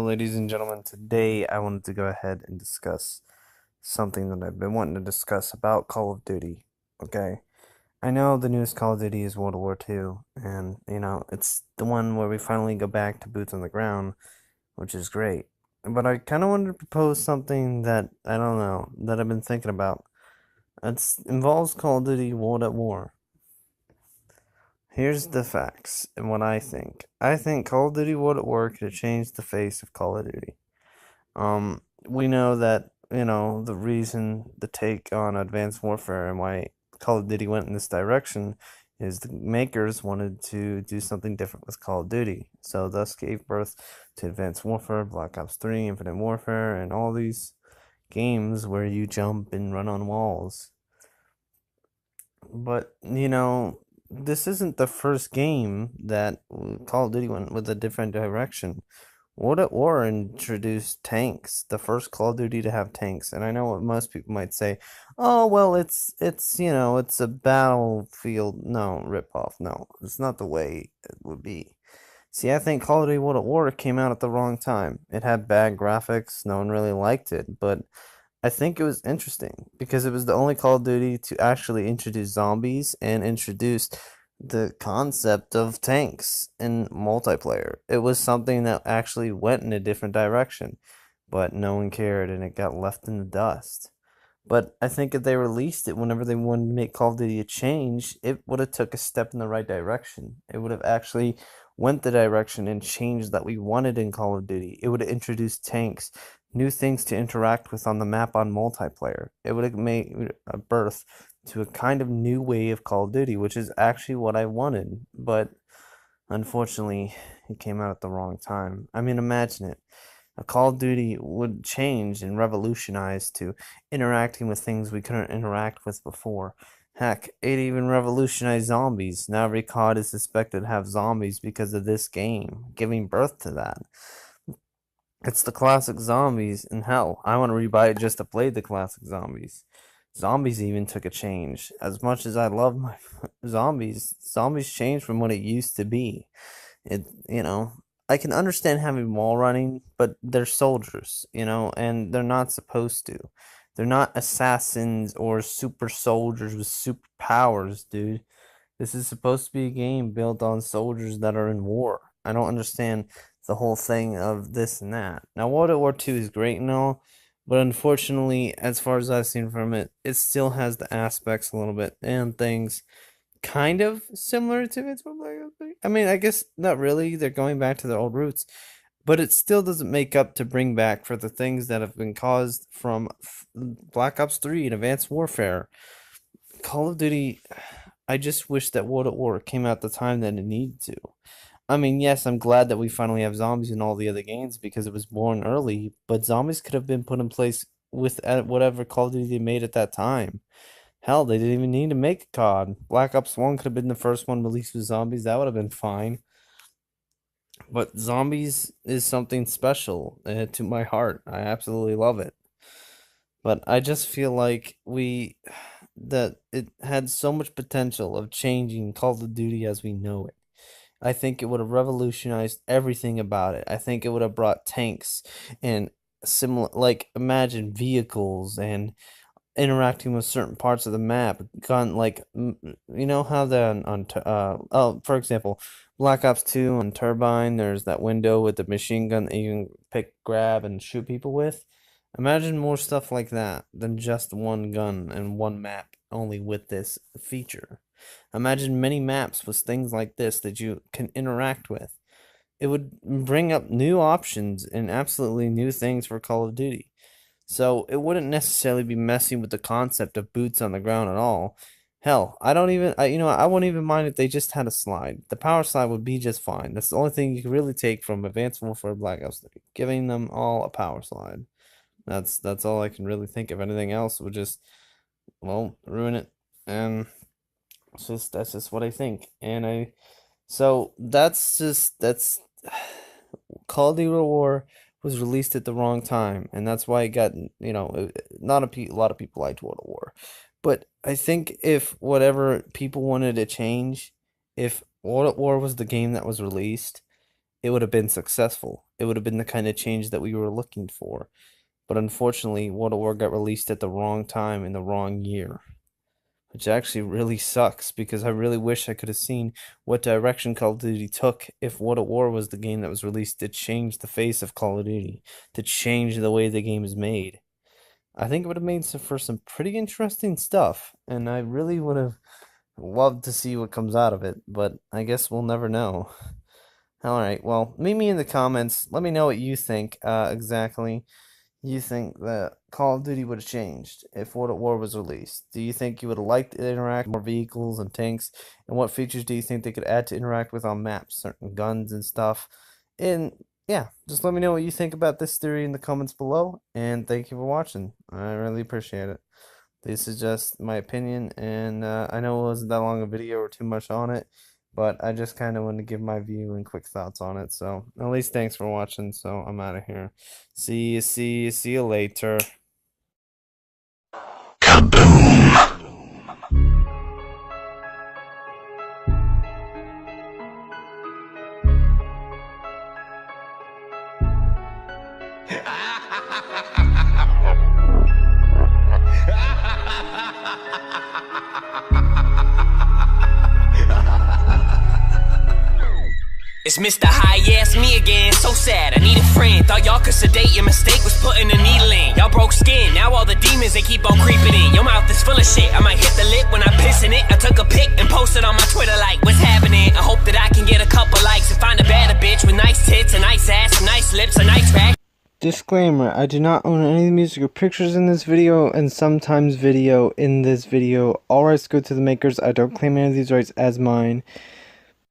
ladies and gentlemen, today I wanted to go ahead and discuss something that I've been wanting to discuss about Call of Duty. Okay, I know the newest Call of Duty is World War II, and it's the one where we finally go back to boots on the ground, which is great. But I kind of wanted to propose something that I don't know that I've been thinking about. It involves Call of Duty World at War. Here's the facts and what I think. I think Call of Duty World at War could have changed the face of Call of Duty. We know that, the reason the take on Advanced Warfare and why Call of Duty went in this direction is the makers wanted to do something different with Call of Duty. So thus gave birth to Advanced Warfare, Black Ops 3, Infinite Warfare, and all these games where you jump and run on walls. But, this isn't the first game that Call of Duty went with a different direction. World at War introduced tanks, the first Call of Duty to have tanks. And I know what most people might say, oh well, it's a battlefield. No, ripoff. No, it's not the way it would be. See, I think Call of Duty World at War came out at the wrong time. It had bad graphics, no one really liked it, but I think it was interesting because it was the only Call of Duty to actually introduce zombies and introduce the concept of tanks in multiplayer. It was something that actually went in a different direction, but no one cared and it got left in the dust. But I think if they released it whenever they wanted to make Call of Duty a change, it would have took a step in the right direction. It would have actually went the direction and changed that we wanted in Call of Duty. It would have introduced tanks, new things to interact with on the map on multiplayer. It would have made a birth to a kind of new way of Call of Duty, which is actually what I wanted. But unfortunately, it came out at the wrong time. I mean, imagine it. A Call of Duty would change and revolutionize to interacting with things we couldn't interact with before. Heck, it even revolutionized zombies. Now every COD is suspected to have zombies because of this game, giving birth to that. It's the classic zombies, and hell, I want to rebuy it just to play the classic zombies. Zombies even took a change. As much as I love my zombies changed from what it used to be. It, I can understand having wall running, but they're soldiers, and they're not supposed to. They're not assassins or super soldiers with superpowers, dude. This is supposed to be a game built on soldiers that are in war. I don't understand the whole thing of this and that. Now, World War II is great and all, but unfortunately, as far as I've seen from it, it still has the aspects a little bit and things kind of similar to its I mean, I guess not really. They're going back to their old roots, but it still doesn't make up to bring back for the things that have been caused from Black Ops 3 and Advanced Warfare. Call of Duty, I just wish that World at War came out the time that it needed to. I mean, yes, I'm glad that we finally have zombies in all the other games because it was born early, but zombies could have been put in place with whatever Call of Duty they made at that time. Hell, they didn't even need to make a COD. Black Ops 1 could have been the first one released with zombies. That would have been fine. But zombies is something special to my heart. I absolutely love it. But I just feel like that it had so much potential of changing Call of Duty as we know it. I think it would have revolutionized everything about it. I think it would have brought tanks and similar, like imagine vehicles and interacting with certain parts of the map. Gun like you know how the oh, for example, Black Ops 2 on Turbine, there's that window with the machine gun that you can grab and shoot people with. Imagine more stuff like that than just one gun and one map only with this feature. Imagine many maps with things like this that you can interact with. It would bring up new options and absolutely new things for Call of Duty. So it wouldn't necessarily be messing with the concept of boots on the ground at all. Hell, I don't even, I wouldn't even mind if they just had a slide. The power slide would be just fine. That's the only thing you can really take from Advanced Warfare Black Ops 3, giving them all a power slide. That's all I can really think of. Anything else would just, well, ruin it. And that's just what I think. So that's Call of Duty War was released at the wrong time, and that's why it got not a lot of people liked World War, but I think if whatever people wanted to change, if World War was the game that was released, it would have been successful. It would have been the kind of change that we were looking for. But unfortunately, World at War got released at the wrong time in the wrong year, which actually really sucks because I really wish I could have seen what direction Call of Duty took if World at War was the game that was released to change the face of Call of Duty, to change the way the game is made. I think it would have made for some pretty interesting stuff, and I really would have loved to see what comes out of it, but I guess we'll never know. Alright, well, meet me in the comments. Let me know what you think exactly you think that Call of Duty would have changed if World at War was released. Do you think you would have liked to interact with more vehicles and tanks? And what features do you think they could add to interact with on maps, certain guns and stuff? And yeah, just let me know what you think about this theory in the comments below. And thank you for watching. I really appreciate it. This is just my opinion, and I know it wasn't that long a video or too much on it, but I just kind of wanted to give my view and quick thoughts on it. So at least thanks for watching. So I'm out of here. See you later. Kaboom! It's Mr. High Ass me again, so sad, I need a friend. Thought y'all could sedate, your mistake was putting a needle in. Y'all broke skin, now all the demons, they keep on creeping in. Your mouth is full of shit, I might hit the lip when I'm pissing it. I took a pic and posted on my Twitter like, what's happening? I hope that I can get a couple likes and find a better bitch with nice tits, a nice ass, some nice lips, a nice track. Disclaimer, I do not own any of the music or pictures in this video, and sometimes video in this video. All rights go to the makers. I don't claim any of these rights as mine.